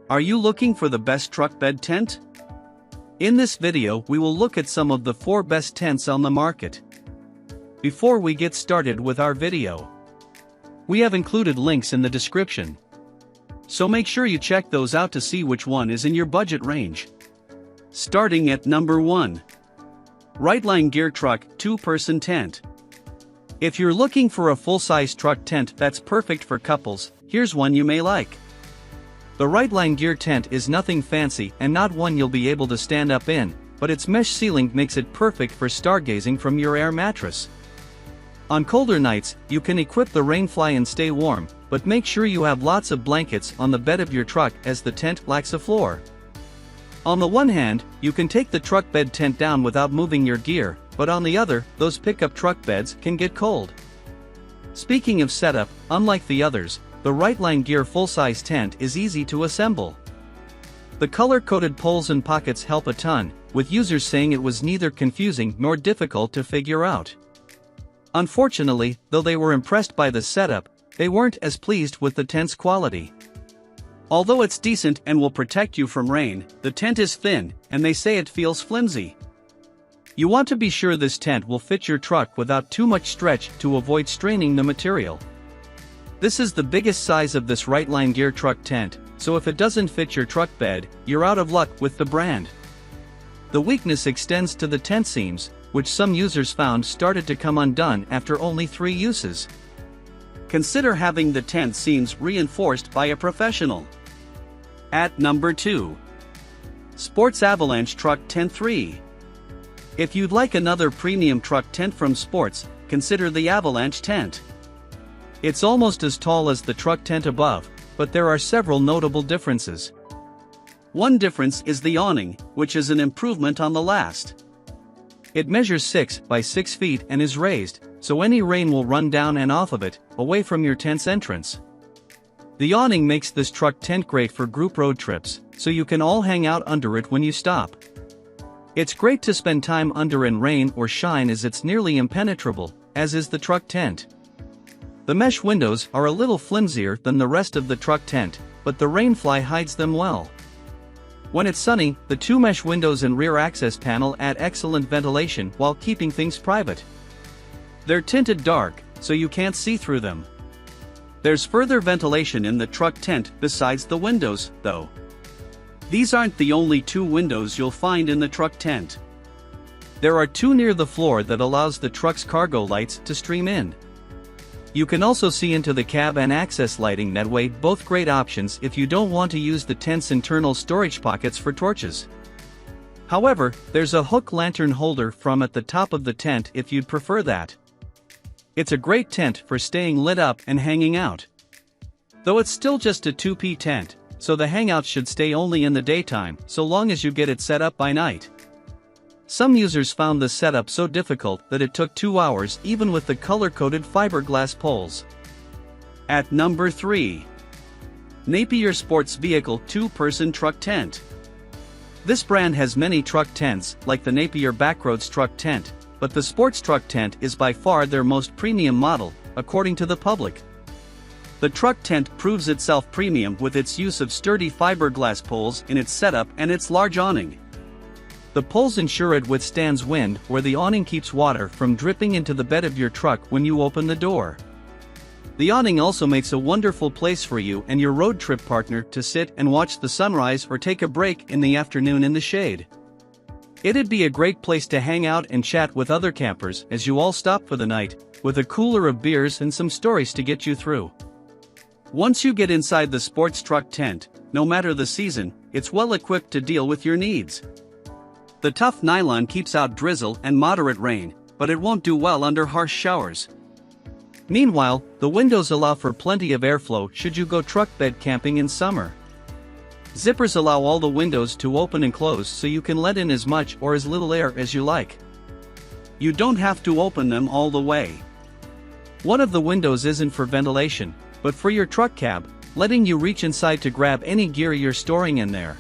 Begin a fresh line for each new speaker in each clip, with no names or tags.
Are you looking for the best truck bed tent? In this video we will look at some of the 4 best tents on the market. Before we get started with our video, we have included links in the description, so make sure you check those out to see which one is in your budget range. Starting at number 1. Rightline Gear Truck 2-Person Tent. If you're looking for a full-size truck tent that's perfect for couples, here's one you may like. The Rightline Gear tent is nothing fancy and not one you'll be able to stand up in, but its mesh ceiling makes it perfect for stargazing from your air mattress. On colder nights, you can equip the Rainfly and stay warm, but make sure you have lots of blankets on the bed of your truck as the tent lacks a floor. On the one hand, you can take the truck bed tent down without moving your gear, but on the other, those pickup truck beds can get cold. Speaking of setup, unlike the others, the Rightline Gear full-size tent is easy to assemble. The color-coded poles and pockets help a ton, with users saying it was neither confusing nor difficult to figure out. Unfortunately, though they were impressed by the setup, they weren't as pleased with the tent's quality. Although it's decent and will protect you from rain, the tent is thin, and they say it feels flimsy. You want to be sure this tent will fit your truck without too much stretch to avoid straining the material. This is the biggest size of this Rightline Gear truck tent, so if it doesn't fit your truck bed, you're out of luck with the brand. The weakness extends to the tent seams, which some users found started to come undone after only 3 uses. Consider having the tent seams reinforced by a professional. At number 2. Sports Avalanche Truck Tent 3. If you'd like another premium truck tent from Sports, consider the Avalanche tent. It's almost as tall as the truck tent above, but there are several notable differences. One difference is the awning, which is an improvement on the last. It measures 6 by 6 feet and is raised, so any rain will run down and off of it, away from your tent's entrance. The awning makes this truck tent great for group road trips, so you can all hang out under it when you stop. It's great to spend time under in rain or shine as it's nearly impenetrable, as is the truck tent. The mesh windows are a little flimsier than the rest of the truck tent, but the Rainfly hides them well. When it's sunny, the 2 mesh windows and rear access panel add excellent ventilation while keeping things private. They're tinted dark, so you can't see through them. There's further ventilation in the truck tent besides the windows, though. These aren't the only 2 windows you'll find in the truck tent. There are 2 near the floor that allows the truck's cargo lights to stream in. You can also see into the cab and access lighting that way, both great options if you don't want to use the tent's internal storage pockets for torches. However, there's a hook lantern holder from at the top of the tent if you'd prefer that. It's a great tent for staying lit up and hanging out. Though it's still just a 2P tent, so the hangouts should stay only in the daytime, so long as you get it set up by night. Some users found the setup so difficult that it took 2 hours even with the color-coded fiberglass poles. At number 3. Napier Sports Vehicle 2-Person Truck Tent. This brand has many truck tents, like the Napier backroadz truck tent, but the sports truck tent is by far their most premium model, according to the public. The truck tent proves itself premium with its use of sturdy fiberglass poles in its setup and its large awning. The poles ensure it withstands wind, where the awning keeps water from dripping into the bed of your truck when you open the door. The awning also makes a wonderful place for you and your road trip partner to sit and watch the sunrise or take a break in the afternoon in the shade. It'd be a great place to hang out and chat with other campers as you all stop for the night, with a cooler of beers and some stories to get you through. Once you get inside the sports truck tent, no matter the season, it's well equipped to deal with your needs. The tough nylon keeps out drizzle and moderate rain, but it won't do well under harsh showers. Meanwhile, the windows allow for plenty of airflow should you go truck bed camping in summer. Zippers allow all the windows to open and close so you can let in as much or as little air as you like. You don't have to open them all the way. One of the windows isn't for ventilation, but for your truck cab, letting you reach inside to grab any gear you're storing in there.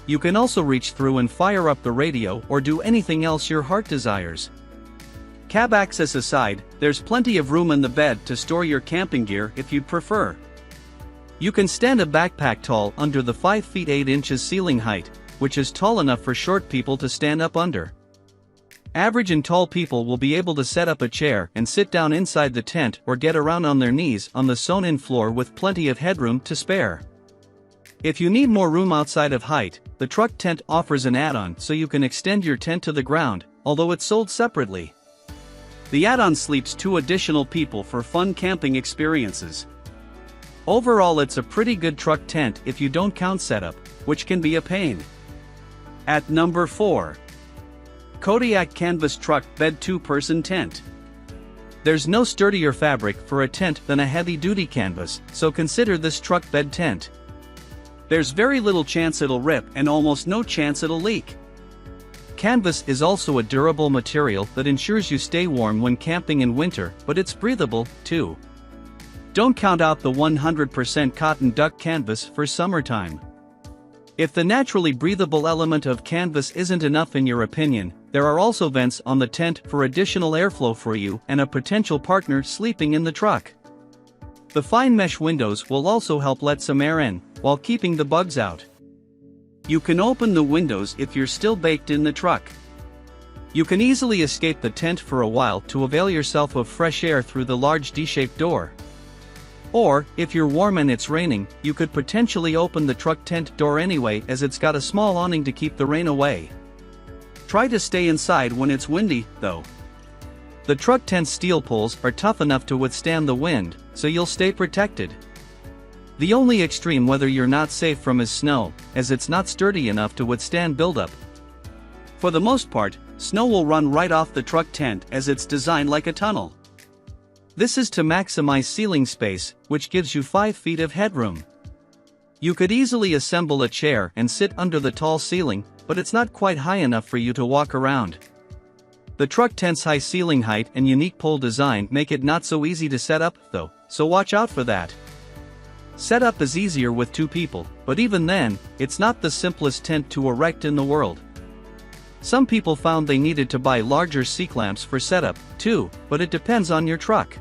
You can also reach through and fire up the radio or do anything else your heart desires. Cab access aside, there's plenty of room in the bed to store your camping gear if you'd prefer. You can stand a backpack tall under the 5 feet 8 inches ceiling height, which is tall enough for short people to stand up under. Average and tall people will be able to set up a chair and sit down inside the tent or get around on their knees on the sewn-in floor with plenty of headroom to spare. If you need more room outside of height, the truck tent offers an add-on so you can extend your tent to the ground, although it's sold separately. The add-on sleeps 2 additional people for fun camping experiences. Overall, it's a pretty good truck tent if you don't count setup, which can be a pain. At number 4. Kodiak Canvas Truck Bed 2-Person Tent. There's no sturdier fabric for a tent than a heavy-duty canvas, so consider this truck bed tent. There's very little chance it'll rip and almost no chance it'll leak. Canvas is also a durable material that ensures you stay warm when camping in winter, but it's breathable, too. Don't count out the 100% cotton duck canvas for summertime. If the naturally breathable element of canvas isn't enough in your opinion, there are also vents on the tent for additional airflow for you and a potential partner sleeping in the truck. The fine mesh windows will also help let some air in, while keeping the bugs out. You can open the windows if you're still baked in the truck. You can easily escape the tent for a while to avail yourself of fresh air through the large D-shaped door. Or, if you're warm and it's raining, you could potentially open the truck tent door anyway, as it's got a small awning to keep the rain away. Try to stay inside when it's windy, though. The truck tent's steel poles are tough enough to withstand the wind, so you'll stay protected. The only extreme weather you're not safe from is snow, as it's not sturdy enough to withstand buildup. For the most part, snow will run right off the truck tent as it's designed like a tunnel. This is to maximize ceiling space, which gives you 5 feet of headroom. You could easily assemble a chair and sit under the tall ceiling, but it's not quite high enough for you to walk around. The truck tent's high ceiling height and unique pole design make it not so easy to set up, though, so watch out for that. Setup is easier with 2 people, but even then, it's not the simplest tent to erect in the world. Some people found they needed to buy larger C-clamps for setup, too, but it depends on your truck.